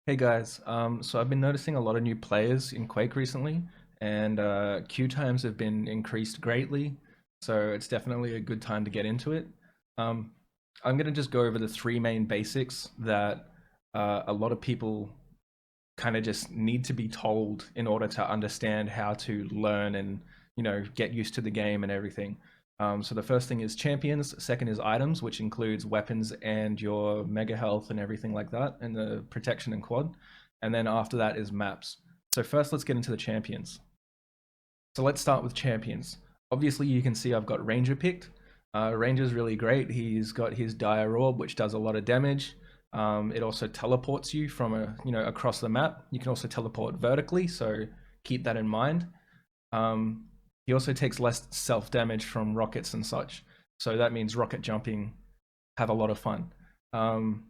Hey guys, so I've been noticing a lot of new players in Quake recently, and queue times have been increased greatly, so it's definitely a good time to get into it. Um, I'm gonna just go over the three main basics that a lot of people kind of just need to be told in order to understand how to learn and get used to the game and everything. So the first thing is champions. Second is items, which includes weapons and your mega health and everything like that, and the protection and quad. And then after that is maps. So first, let's get into the champions. So let's start with champions. Obviously, you can see I've got Ranger picked. Ranger's really great. He's got his Dire Orb, which does a lot of damage. It also teleports you from across the map. You can also teleport vertically, so keep that in mind. Um, he also takes less self damage from rockets and such, so that means rocket jumping. Have a lot of fun. Um,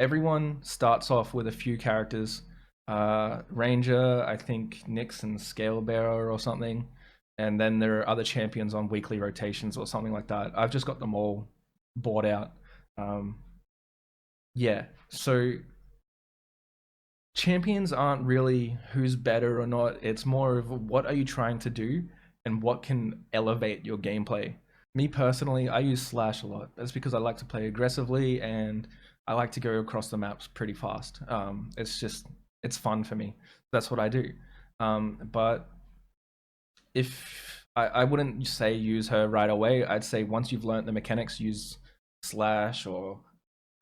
Everyone starts off with a few characters. Ranger, I think Nyx and Scale Bearer or something, and then there are other champions on weekly rotations or something like that. I've just got them all bought out. Um, yeah, so champions aren't really who's better or not. It's more of what are you trying to do and what can elevate your gameplay. Me personally, I use Slash a lot. That's because I like to play aggressively and I like to go across the maps pretty fast. It's fun for me. That's what I do. But if I wouldn't say use her right away, I'd say once you've learned the mechanics, use Slash or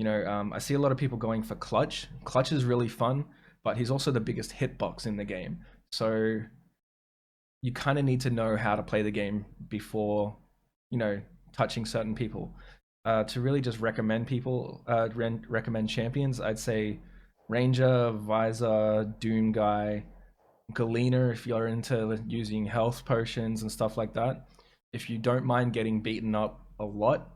I see a lot of people going for Clutch. Clutch is really fun, but he's also the biggest hitbox in the game. So you kind of need to know how to play the game before, you know, touching certain people. To really just recommend people, recommend champions, I'd say Ranger, Visor, Doom Guy, Galena if you're into using health potions and stuff like that. If you don't mind getting beaten up a lot,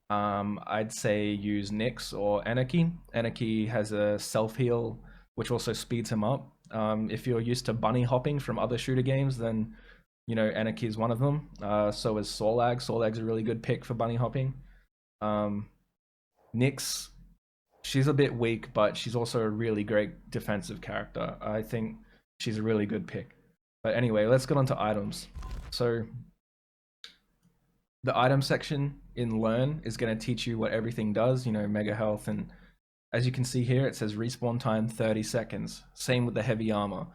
I'd say use Nyx or Anarchy. Anarchy has a self heal, which also speeds him up. If you're used to bunny hopping from other shooter games, then Anarchy is one of them. So is Solag. Solag's a really good pick for bunny hopping. Um, Nyx, she's a bit weak, but she's also a really great defensive character. I think she's a really good pick. But anyway, let's get on to items. So the item section in Learn is going to teach you what everything does, mega health. And as you can see here, it says respawn time 30 seconds. Same with the heavy armor.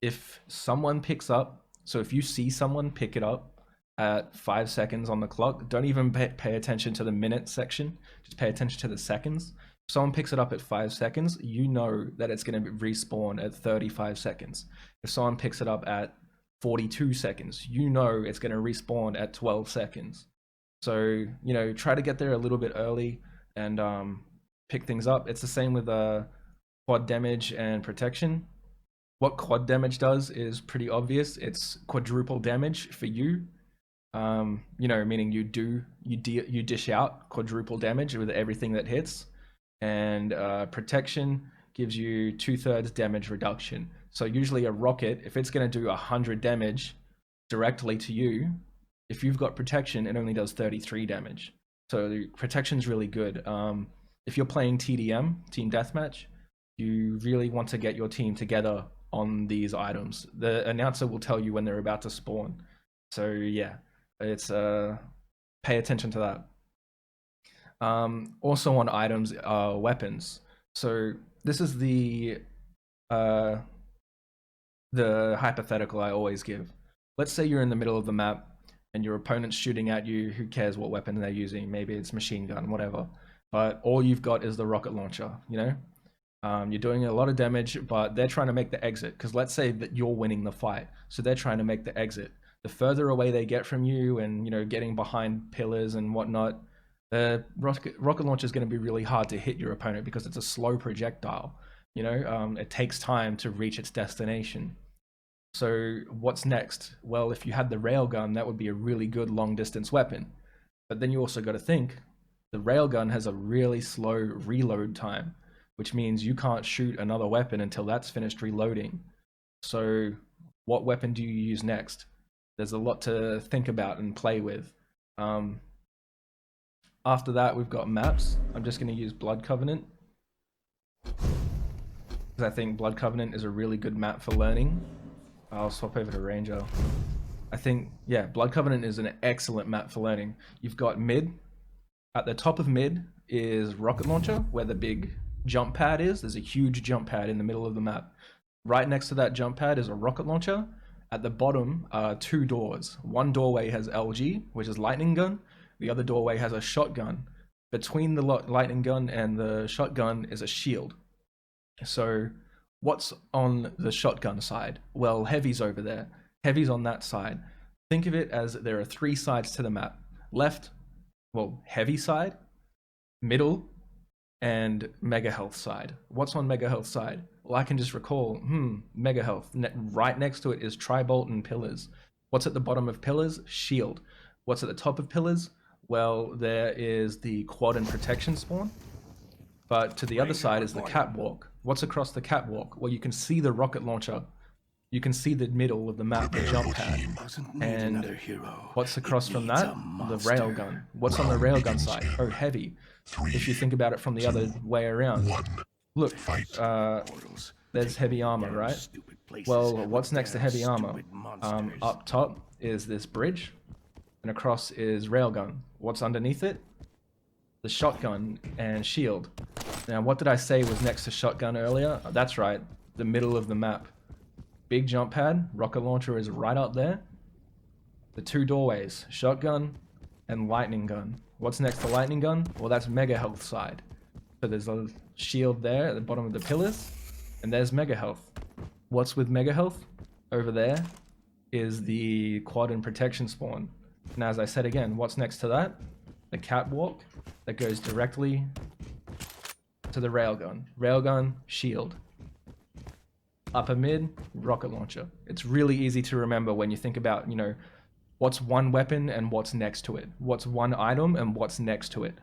If someone picks up, so if you see someone pick it up at 5 seconds on the clock, don't even pay attention to the minute section, just pay attention to the seconds. If someone picks it up at 5 seconds, you know that it's going to respawn at 35 seconds. If someone picks it up at 42 seconds, you know it's going to respawn at 12 seconds. So, try to get there a little bit early and pick things up. It's the same with quad damage and protection. What quad damage does is pretty obvious. It's quadruple damage for you. Meaning you dish out quadruple damage with everything that hits, and protection gives you 2/3 damage reduction. So usually a rocket, if it's going to do 100 damage directly to you, if you've got protection, it only does 33 damage. So protection's really good. If you're playing TDM, Team Deathmatch, you really want to get your team together on these items. The announcer will tell you when they're about to spawn. So yeah, it's pay attention to that. Also on items are weapons. So this is uh, the hypothetical I always give. Let's say you're in the middle of the map and your opponent's shooting at you. Who cares what weapon they're using? Maybe it's machine gun, whatever. But all you've got is the rocket launcher. You're doing a lot of damage, but they're trying to make the exit. Because let's say that you're winning the fight, so they're trying to make the exit. The further away they get from you, and getting behind pillars and whatnot, the rocket launcher is going to be really hard to hit your opponent because it's a slow projectile. It takes time to reach its destination. So what's next? Well, if you had the railgun, that would be a really good long distance weapon. But then you also got to think the railgun has a really slow reload time, which means you can't shoot another weapon until that's finished reloading. So what weapon do you use next? There's a lot to think about and play with. After that, we've got maps. I'm just going to use Blood Covenant. because I think Blood Covenant is a really good map for learning. I'll swap over to Ranger. I think, yeah, Blood Covenant is an excellent map for learning. You've got mid. At the top of mid is Rocket Launcher, where the big jump pad is. There's a huge jump pad in the middle of the map. Right next to that jump pad is a rocket launcher. At the bottom are two doors. One doorway has LG, which is lightning gun. The other doorway has a shotgun. Between the lightning gun and the shotgun is a shield. So what's on the shotgun side? Well, Heavy's over there. Heavy's on that side. Think of it as there are three sides to the map. Left, well, Heavy side, middle, and Mega Health side. What's on Mega Health side? Well, I can just recall, Mega Health. Right next to it is Tribolt and Pillars. What's at the bottom of Pillars? Shield. What's at the top of Pillars? Well, there is the Quad and Protection spawn. But to the other side is the Catwalk. What's across the Catwalk? Well, you can see the rocket launcher. You can see the middle of the map, the jump pad. And what's across from that? The railgun. What's on the railgun side? Oh, Heavy. If you think about it from the other way around. Look, there's heavy armor, right? Well, what's next to heavy armor? Up top is this bridge, and across is railgun. What's underneath it? The shotgun and shield. Now, what did I say was next to shotgun earlier? That's right, the middle of the map. Big jump pad, rocket launcher is right up there. The two doorways, shotgun and lightning gun. What's next to lightning gun? Well, that's Mega Health side. So there's a shield there at the bottom of the pillars, and there's Mega Health. What's with Mega Health? Over there is the Quad and Protection spawn. And as I said again, what's next to that? The Catwalk that goes directly to the railgun. Railgun, shield. Upper mid, rocket launcher. It's really easy to remember when you think about, what's one weapon and what's next to it. What's one item and what's next to it.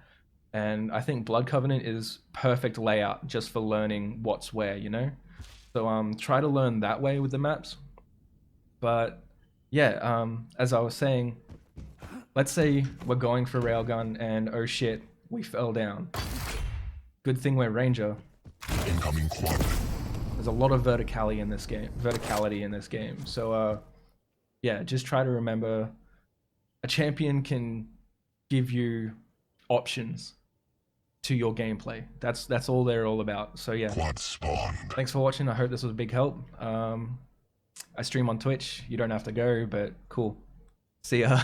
And I think Blood Covenant is perfect layout just for learning what's where, So try to learn that way with the maps. But yeah, as I was saying, let's say we're going for railgun and oh shit, we fell down. Good thing we're Ranger. Incoming quad. There's a lot of verticality in this game. So yeah, just try to remember a champion can give you options to your gameplay. That's all they're all about. So yeah. Quad spawn. Thanks for watching. I hope this was a big help. I stream on Twitch. You don't have to go, but cool. See ya.